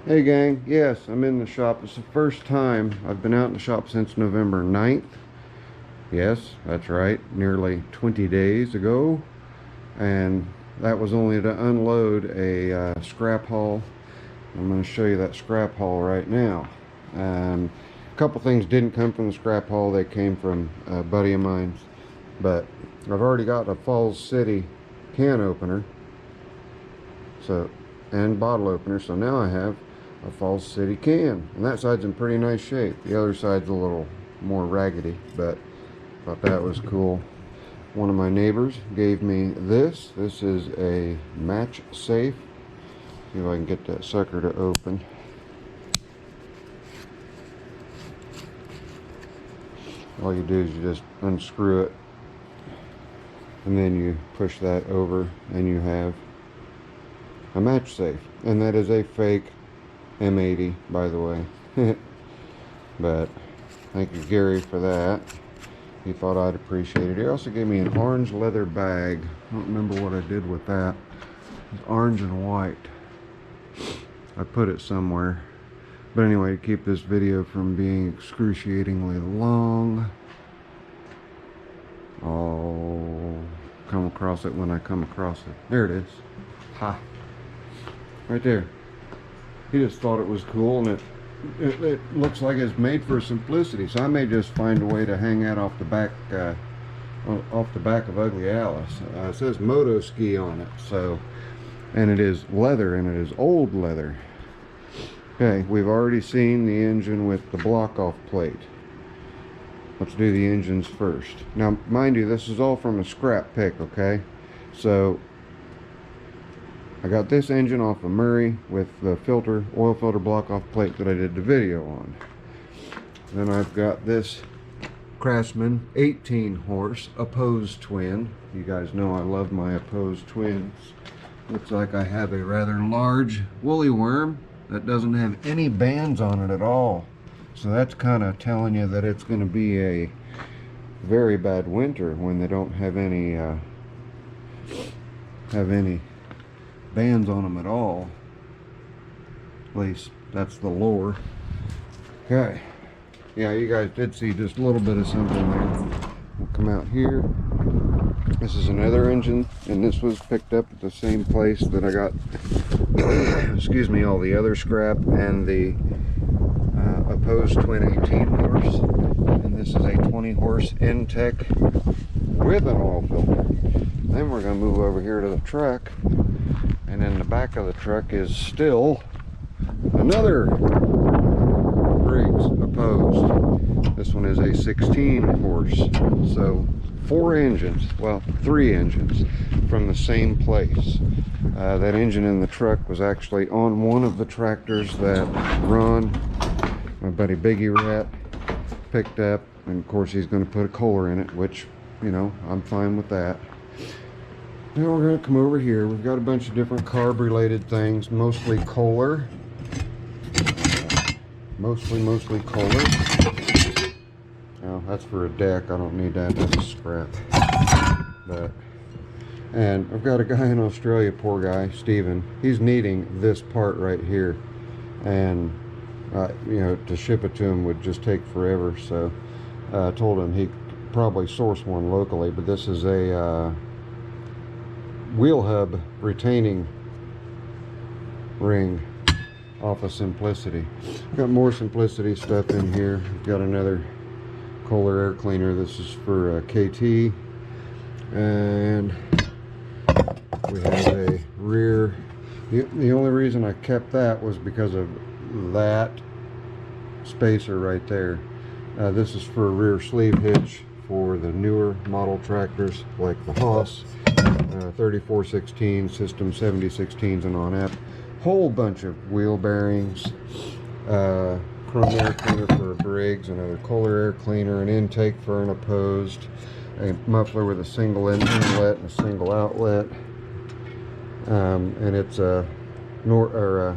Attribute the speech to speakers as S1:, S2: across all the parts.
S1: Hey gang, yes, I'm in the shop. It's the first time I've been out in the shop since November 9th. Yes, that's right, nearly 20 days ago. And that was only to unload a scrap haul. I'm going to show you that scrap haul right now. A couple things didn't come from the scrap haul, they came from a buddy of mine's. But I've already got a Falls City can opener and bottle opener, so now I have a Falls City can, and that side's in pretty nice shape. The other side's a little more raggedy, but thought that was cool. One of my neighbors gave me this. This is a match safe. See if I can get that sucker to open. All you do is you just unscrew it, and then you push that over, and you have a match safe. And that is a fake M80, by the way. But thank you, Gary, for that. He thought I'd appreciate it. He also gave me an orange leather bag. I don't remember what I did with that. It's orange and white. I put it somewhere. But anyway, to keep this video from being excruciatingly long, I'll come across it when I come across it. There it is. Ha! Right there. He just thought it was cool, and it looks like it's made for simplicity. So I may just find a way to hang that off the back of Ugly Alice. It says Moto Ski on it. So, and it is leather, and it is old leather. Okay, we've already seen the engine with the block-off plate. Let's do the engines first. Now, mind you, this is all from a scrap pick, okay? So I got this engine off of Murray with the oil filter block-off plate that I did the video on. Then I've got this Craftsman 18 horse opposed twin. You guys know I love my opposed twins. Looks like I have a rather large woolly worm that doesn't have any bands on it at all. So that's kind of telling you that it's going to be a very bad winter when they don't have any bands on them at all. At least that's the lore. Okay, yeah, you guys did see just a little bit of something there. We'll come out here. This is another engine, and this was picked up at the same place that I got excuse me, all the other scrap and the opposed twin 18 horse. And this is a 20 horse Intech with an oil filter. Then we're going to move over here to the truck, and in the back of the truck is still another Briggs opposed. This one is a 16 horse. So 3 engines from the same place. That engine in the truck was actually on one of the tractors that Ron, my buddy Biggie Rat, picked up, and of course he's going to put a Kohler in it, which, you know, I'm fine with that. Now we're going to come over here. We've got a bunch of different carb related things, mostly Kohler. Mostly Kohler. Now that's for a deck. I don't need that. That's a scrap. And I've got a guy in Australia, poor guy, Steven. He's needing this part right here, and you know, to ship it to him would just take forever. So I told him he could probably source one locally, but this is a wheel hub retaining ring off of Simplicity. I've got more Simplicity stuff in here. I've got another Kohler air cleaner. This is for KT, and we have a rear. The only reason I kept that was because of that spacer right there. This is for a rear sleeve hitch for the newer model tractors like the Haas 3416, System 7016s, and on up. Whole bunch of wheel bearings, chrome air cleaner for a Briggs, another Kohler air cleaner, an intake for an opposed, a muffler with a single inlet and a single outlet, and it's a well,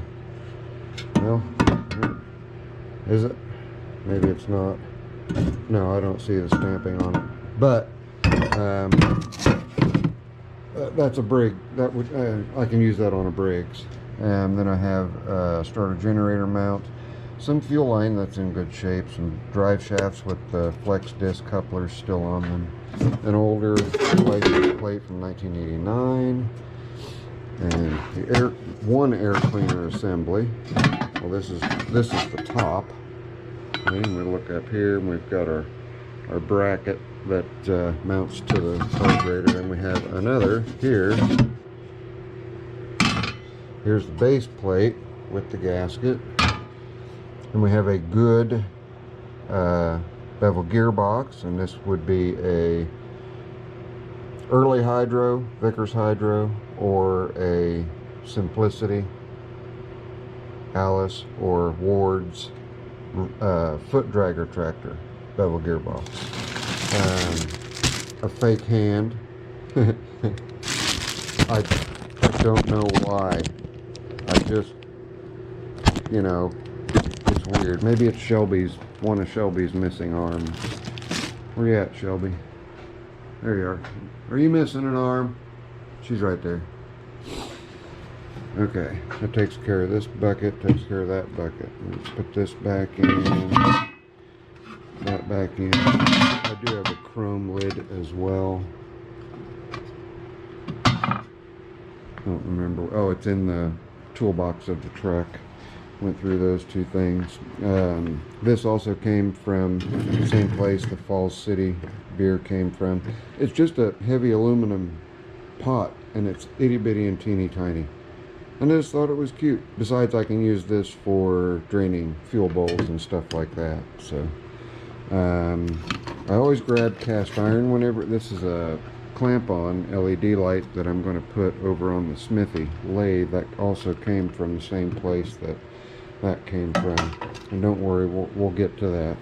S1: is it? Maybe it's not. No, I don't see the stamping on it, but that's a Briggs. That would I can use that on a Briggs. And then I have a starter generator mount, some fuel line that's in good shape, some drive shafts with the flex disc couplers still on them, an older license plate from 1989, and the one air cleaner assembly. Well, this is the top. And we look up here, and we've got our bracket that mounts to the carburetor, and we have another here. Here's the base plate with the gasket, and we have a good bevel gearbox, and this would be a early hydro, Vickers hydro, or a Simplicity, Alice, or Ward's foot dragger tractor bevel gearbox. A fake hand. I don't know why. I just, you know, it's weird. Maybe it's one of Shelby's missing arms. Where you at, Shelby? There you are. Are you missing an arm? She's right there. Okay, that takes care of this bucket, takes care of that bucket. Let's put this back in, that back in. I do have a chrome lid as well. I don't remember. Oh, it's in the toolbox of the truck. Went through those two things. This also came from the same place the Falls City beer came from. It's just a heavy aluminum pot, and it's itty bitty and teeny tiny. And I just thought it was cute. Besides, I can use this for draining fuel bowls and stuff like that. So I always grab cast iron whenever. This is a clamp-on LED light that I'm going to put over on the smithy lathe. That also came from the same place that came from. And don't worry, we'll get to that.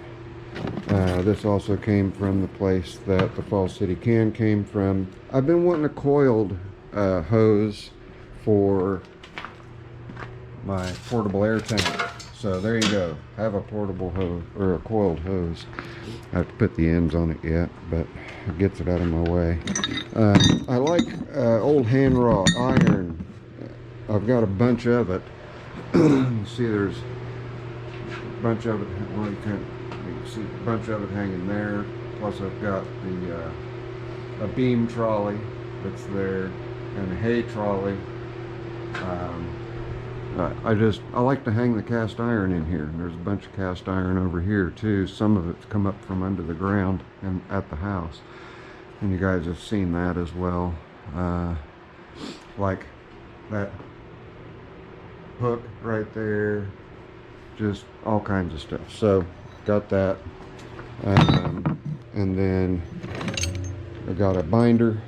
S1: This also came from the place that the Falls City can came from. I've been wanting a coiled hose for my portable air tank. So there you go. I have a portable hose, or a coiled hose. I have to put the ends on it yet, but it gets it out of my way. I like old hand wrought iron. I've got a bunch of it. You see there's a bunch of it, well you can see a bunch of it hanging there. Plus I've got a beam trolley that's there, and a hay trolley. I like to hang the cast iron in here. There's a bunch of cast iron over here too. Some of it's come up from under the ground and at the house, and you guys have seen that as well. Like that hook right there, just all kinds of stuff. So got that, and then I got a binder.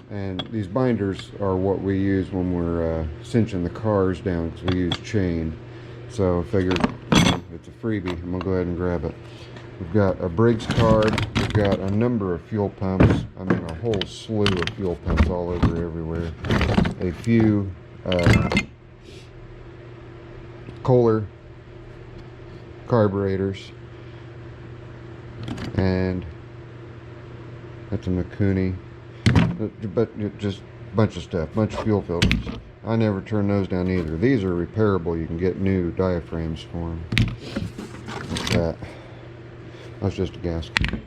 S1: And these binders are what we use when we're cinching the cars down, because we use chain. So I figured it's a freebie. I'm going to go ahead and grab it. We've got a Briggs card. We've got a number of fuel pumps. I mean, a whole slew of fuel pumps all over everywhere. A few Kohler carburetors. And that's a Mikuni. But just a bunch of stuff, bunch of fuel filters. I never turn those down either. These are repairable. You can get new diaphragms for them. Like that. That's just a gas cap.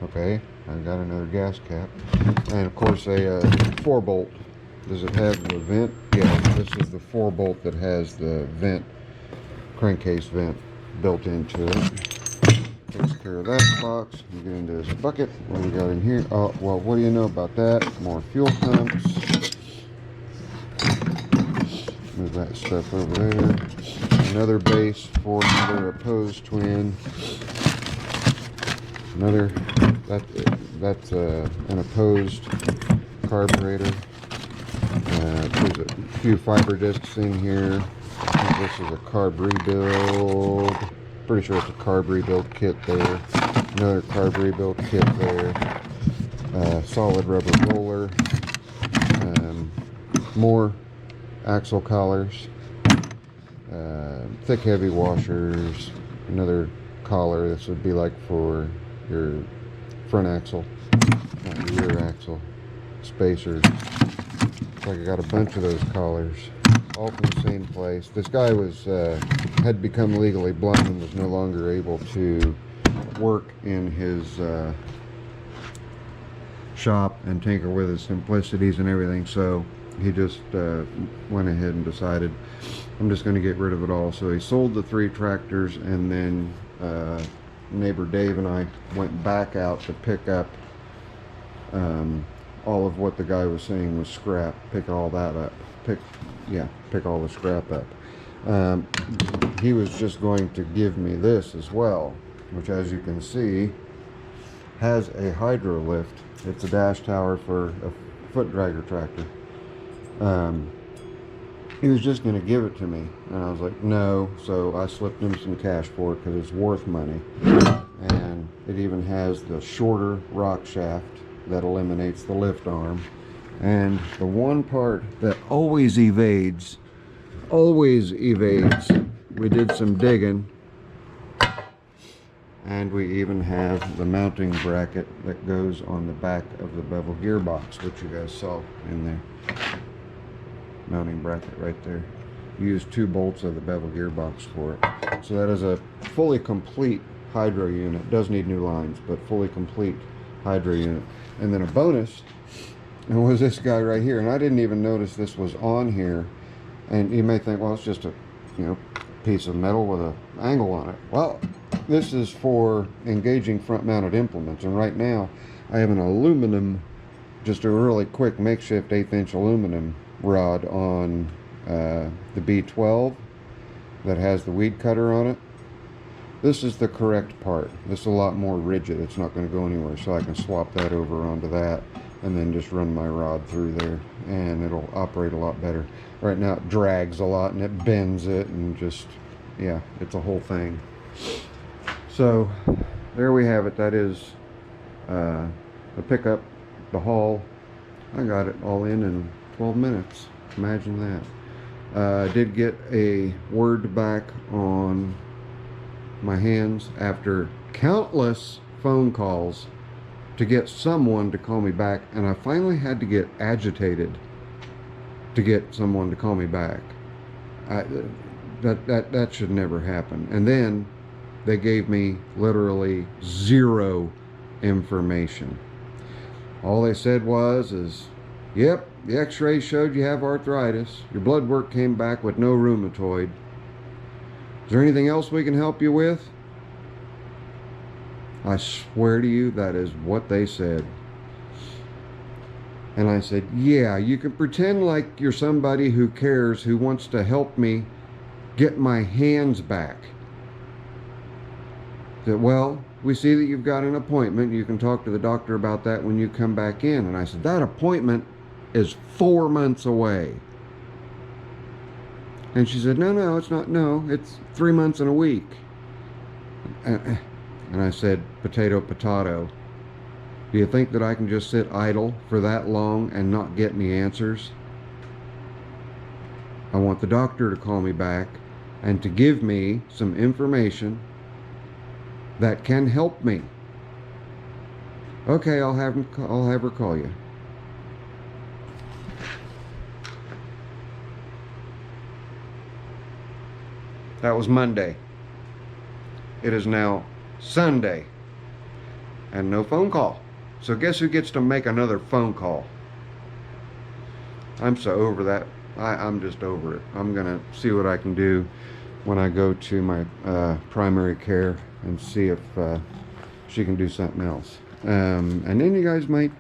S1: Okay, I got another gas cap. And of course a 4-bolt. Does it have the vent? Yeah, this is the 4-bolt that has the vent, crankcase vent built into it. Takes care of that box. We get into this bucket. What do we got in here? Oh, well, what do you know about that? More fuel pumps. Move that stuff over there. Another base for another opposed twin. Another, that's an opposed carburetor. There's a few fiber discs in here. I think this is a carb rebuild. Pretty sure it's a carb rebuild kit there. Another carb rebuild kit there. Solid rubber roller. More axle collars. Thick heavy washers. Another collar. This would be like for your front axle, not your rear axle. Spacers. Looks like I got a bunch of those collars, all from the same place. This guy was had become legally blind and was no longer able to work in his shop and tinker with his simplicities and everything, so he just went ahead and decided, I'm just going to get rid of it all. So he sold the 3 tractors, and then neighbor Dave and I went back out to pick up all of what the guy was saying was scrap. Pick all that up. Pick all the scrap up. He was just going to give me this as well, which, as you can see, has a hydro lift. It's a dash tower for a foot dragger tractor. He was just going to give it to me, and I was like, no. So I slipped him some cash for it because it's worth money. And it even has the shorter rock shaft that eliminates the lift arm. And the one part that always evades, we did some digging, and we even have the mounting bracket that goes on the back of the bevel gearbox, which you guys saw in there. Mounting bracket right there. You use 2 bolts of the bevel gearbox for it. So that is a fully complete hydro unit. Does need new lines, but fully complete hydro unit. And then a bonus, and was this guy right here, and I didn't even notice this was on here. And you may think, well, it's just a piece of metal with an angle on it. Well, this is for engaging front-mounted implements, and right now I have an aluminum, just a really quick makeshift 1/8" aluminum rod on the B12 that has the weed cutter on it. This is the correct part. This is a lot more rigid. It's not going to go anywhere, so I can swap that over onto that and then just run my rod through there, and it'll operate a lot better. Right now it drags a lot and it bends it, and just, yeah, it's a whole thing. So there we have it. That is the pickup, the haul. I got it all in 12 minutes. Imagine that. I did get a word back on my hands after countless phone calls to get someone to call me back, and I finally had to get agitated to get someone to call me back. That should never happen. And then they gave me literally 0 information. All they said was, yep, the x-ray showed you have arthritis. Your blood work came back with no rheumatoid. Is there anything else we can help you with? I swear to you, that is what they said. And I said, yeah, you can pretend like you're somebody who cares, who wants to help me get my hands back. I said, well, we see that you've got an appointment. You can talk to the doctor about that when you come back in. And I said, that appointment is 4 months away. And she said, no, it's not. No, it's 3 months and a week. And I said, potato, potato. Do you think that I can just sit idle for that long and not get any answers? I want the doctor to call me back and to give me some information that can help me. Okay, I'll have her call you. That was Monday. It is now Sunday, and no phone call. So guess who gets to make another phone call? I'm so over that. I'm just over it. I'm gonna see what I can do when I go to my primary care and see if she can do something else. And then you guys might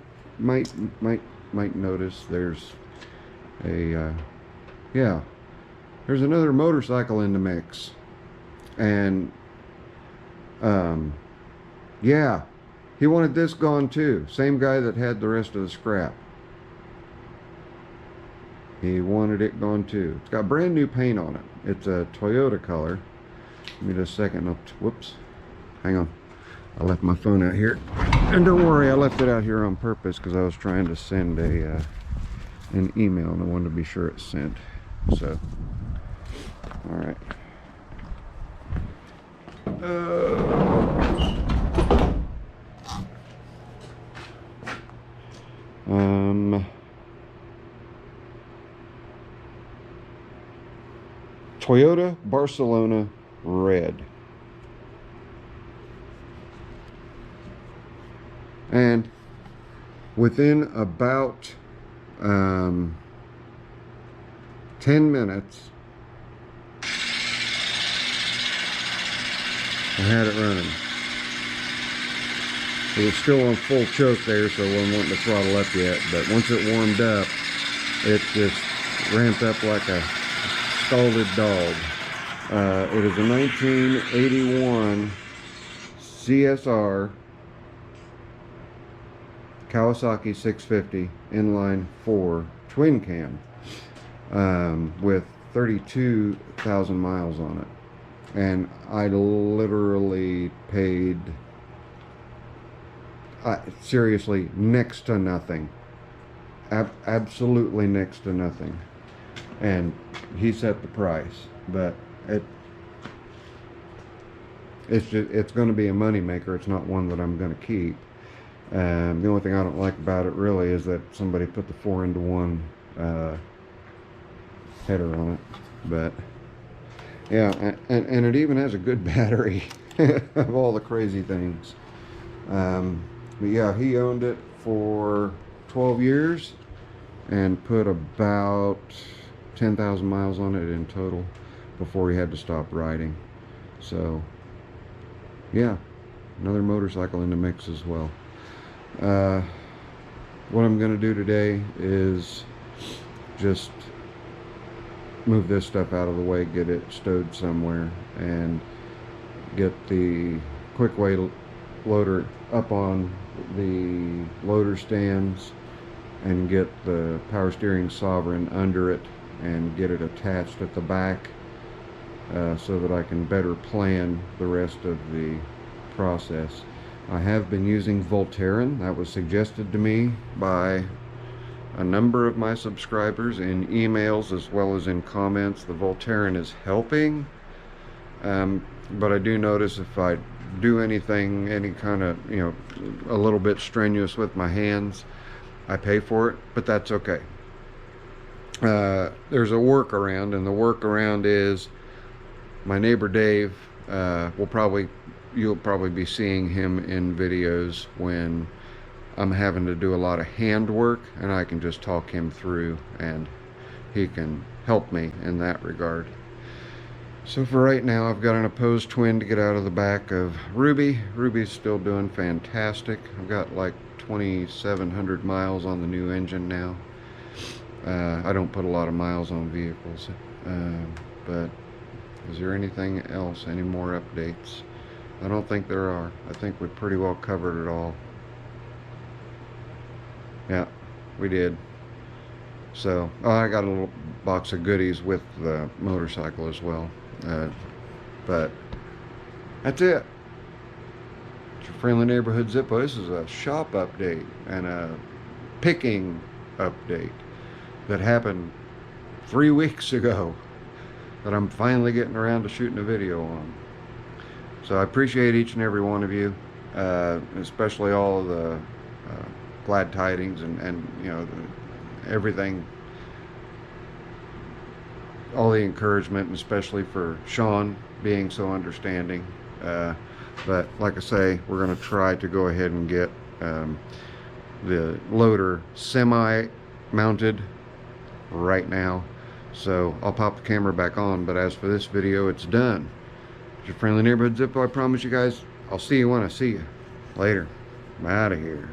S1: notice there's a there's another motorcycle in the mix. And yeah, he wanted this gone too. Same guy that had the rest of the scrap. He wanted it gone too. It's got brand new paint on it. It's a Toyota color. Give me just a second. Whoops. Hang on. I left my phone out here. And don't worry, I left it out here on purpose because I was trying to send an email and I wanted to be sure it's sent. So, all right. Toyota Barcelona red. And within about 10 minutes, I had it running. It was still on full choke there, so I wasn't wanting to throttle up yet. But once it warmed up, it just ramped up like a scalded dog. It is a 1981 CSR Kawasaki 650 inline 4 twin cam with 32,000 miles on it. And I literally paid seriously next to nothing. Absolutely next to nothing. And he set the price, but it's going to be a money maker. It's not one that I'm going to keep. The only thing I don't like about it really is that somebody put the 4-into-1 header on it. But yeah, and it even has a good battery of all the crazy things. But yeah, he owned it for 12 years and put about 10,000 miles on it in total before he had to stop riding. So yeah, another motorcycle in the mix as well. What I'm going to do today is just move this stuff out of the way, get it stowed somewhere, and get the Kwick-Way loader up on the loader stands, and get the power steering Sovereign under it and get it attached at the back, so that I can better plan the rest of the process. I have been using Voltaren. That was suggested to me by a number of my subscribers in emails as well as in comments. The Voltaren is helping, but I do notice if I do anything, any kind of, a little bit strenuous with my hands, I pay for it, but that's okay. There's a workaround, and the workaround is my neighbor Dave. You'll probably be seeing him in videos when I'm having to do a lot of hand work, and I can just talk him through and he can help me in that regard. So for right now, I've got an opposed twin to get out of the back of Ruby. Ruby's still doing fantastic. I've got like 2,700 miles on the new engine now. I don't put a lot of miles on vehicles, but is there anything else, any more updates? I don't think there are. I think we pretty well covered it all. Yeah, we did. So, I got a little box of goodies with the motorcycle as well. But that's it. It's your friendly neighborhood Zippo. This is a shop update and a picking update that happened 3 weeks ago that I'm finally getting around to shooting a video on. So I appreciate each and every one of you, especially all of the glad tidings and everything, all the encouragement, and especially for Sean being so understanding. But like I say, we're going to try to go ahead and get the loader semi-mounted right now. So I'll pop the camera back on, but as for this video, it's done. It's your friendly neighborhood Zippo. I promise you guys, I'll see you when I see you. Later. I'm out of here.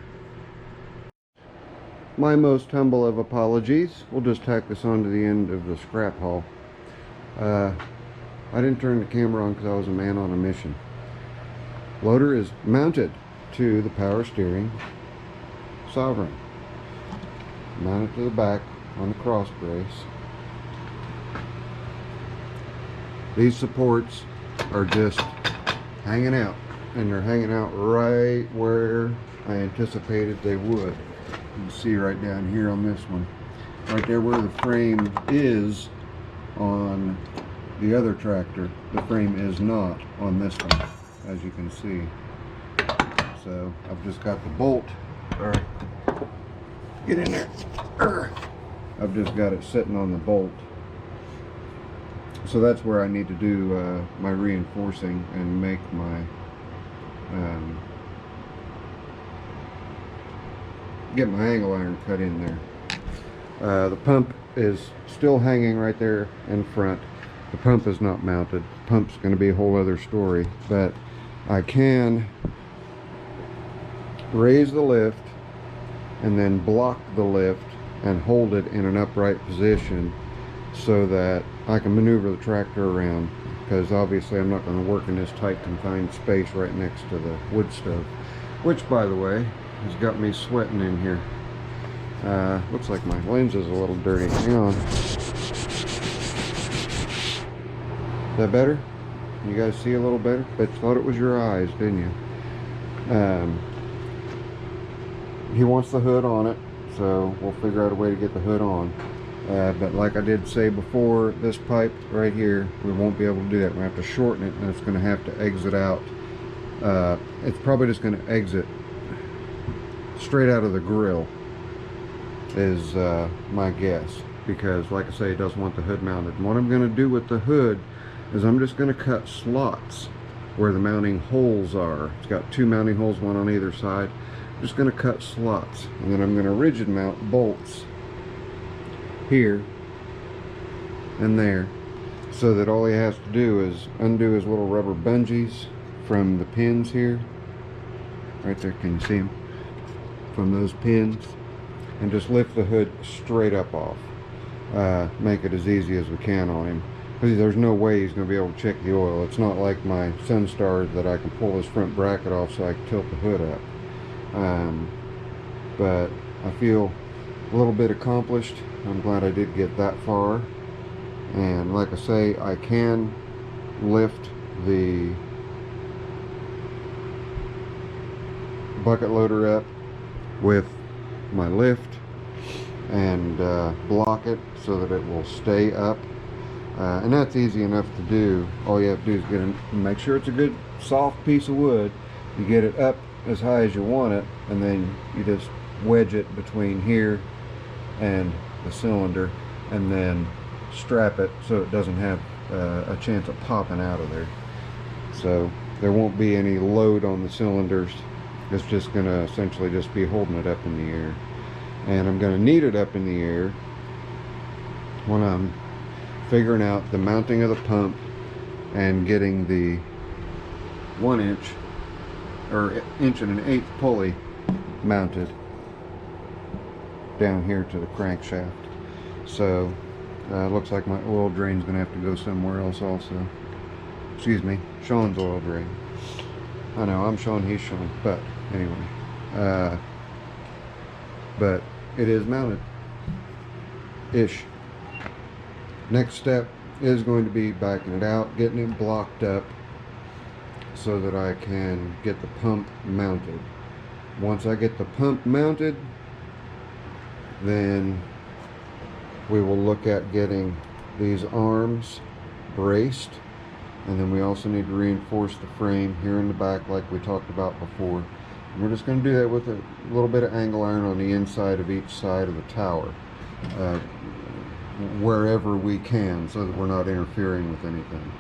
S1: My most humble of apologies. We'll just tack this on to the end of the scrap haul. I didn't turn the camera on because I was a man on a mission. Loader is mounted to the power steering Sovereign. Mounted to the back on the cross brace. These supports are just hanging out, and they're hanging out right where I anticipated they would. You can see right down here on this one, right there where the frame is on the other tractor. The frame is not on this one, as you can see. So I've just got the bolt. All right, get in there. I've just got it sitting on the bolt. so that's where I need to do my reinforcing and make my get my angle iron cut in there. The pump is still hanging right there in front. The pump is not mounted. The pump's going to be a whole other story, but I can raise the lift and then block the lift and hold it in an upright position so that I can maneuver the tractor around, because obviously I'm not going to work in this tight confined space right next to the wood stove, which, by the way, has got me sweating in here. Looks like my lens is a little dirty. Hang on. Is that better? You guys see a little better? Bet you thought it was your eyes, didn't you? He wants the hood on it, so we'll figure out a way to get the hood on. But like I did say before, this pipe right here, we won't be able to do that. We have to shorten it, and it's going to have to exit out. It's probably just going to exit straight out of the grill, is my guess, because like I say, it doesn't want the hood mounted. And what I'm going to do with the hood is I'm just going to cut slots where the mounting holes are. It's got 2 mounting holes, one on either side. I'm just going to cut slots, and then I'm going to rigid mount bolts here and there, so that all he has to do is undo his little rubber bungees from the pins here. Right there, can you see them? From those pins, and just lift the hood straight up off. Make it as easy as we can on him, because there's no way he's going to be able to check the oil. It's not like my Sunstar that I can pull his front bracket off so I can tilt the hood up. But I feel a little bit accomplished. I'm glad I did get that far. And like I say, I can lift the bucket loader up with my lift and block it so that it will stay up, and that's easy enough to do. All you have to do is make sure it's a good soft piece of wood. You get it up as high as you want it, and then you just wedge it between here and the cylinder, and then strap it so it doesn't have a chance of popping out of there. So there won't be any load on the cylinders. It's just going to essentially just be holding it up in the air. And I'm going to need it up in the air when I'm figuring out the mounting of the pump and getting the 1 inch or 1.1/8 pulley mounted down here to the crankshaft. So looks like my oil drain's going to have to go somewhere else also. Excuse me, Sean's oil drain. I know, I'm Sean, he's Sean, but anyway, but it is mounted ish. Next step is going to be backing it out, getting it blocked up so that I can get the pump mounted. Once I get the pump mounted, then we will look at getting these arms braced, and then we also need to reinforce the frame here in the back like we talked about before. And we're just going to do that with a little bit of angle iron on the inside of each side of the tower, wherever we can, so that we're not interfering with anything,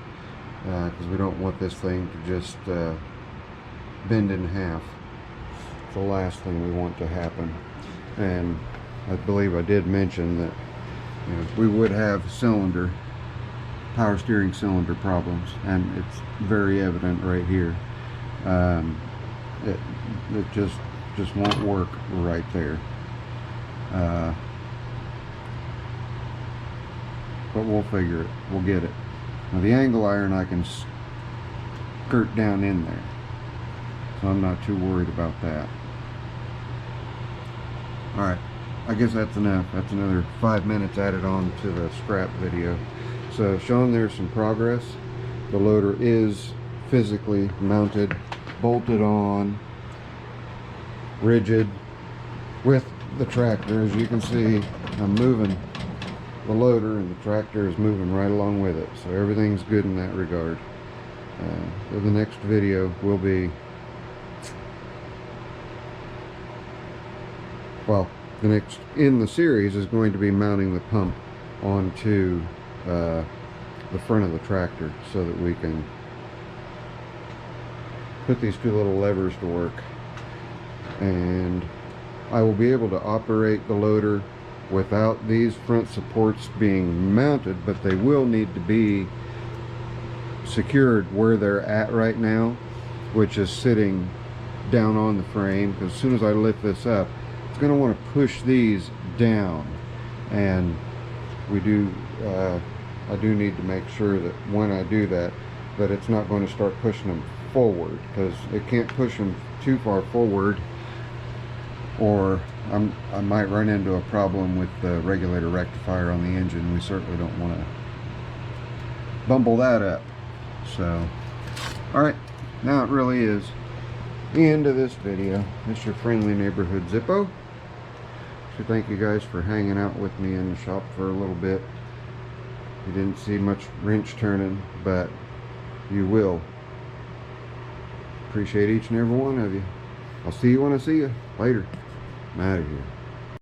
S1: because we don't want this thing to just bend in half. It's the last thing we want to happen. And I believe I did mention that, you know, we would have power steering cylinder problems, and it's very evident right here. It just won't work right there. But we'll figure it. We'll get it. Now the angle iron I can skirt down in there, so I'm not too worried about that. Alright, I guess that's enough. That's another 5 minutes added on to the scrap video. So Sean, there's some progress. The loader is physically mounted, bolted on, rigid with the tractor. As you can see, I'm moving the loader and the tractor is moving right along with it, so everything's good in that regard. So the next video will be, well, the next in the series is going to be mounting the pump onto the front of the tractor so that we can put these two little levers to work, and I will be able to operate the loader without these front supports being mounted, but they will need to be secured where they're at right now, which is sitting down on the frame, because as soon as I lift this up, it's going to want to push these down, and I do need to make sure that when I do that, that it's not going to start pushing them forward, because it can't push them too far forward, or I might run into a problem with the regulator rectifier on the engine. We certainly don't want to bumble that up. So, alright, now it really is the end of this video. It's your friendly neighborhood Zippo. So thank you guys for hanging out with me in the shop for a little bit. You didn't see much wrench turning, but you will. Appreciate each and every one of you. I'll see you when I see you. Later. I'm out of here.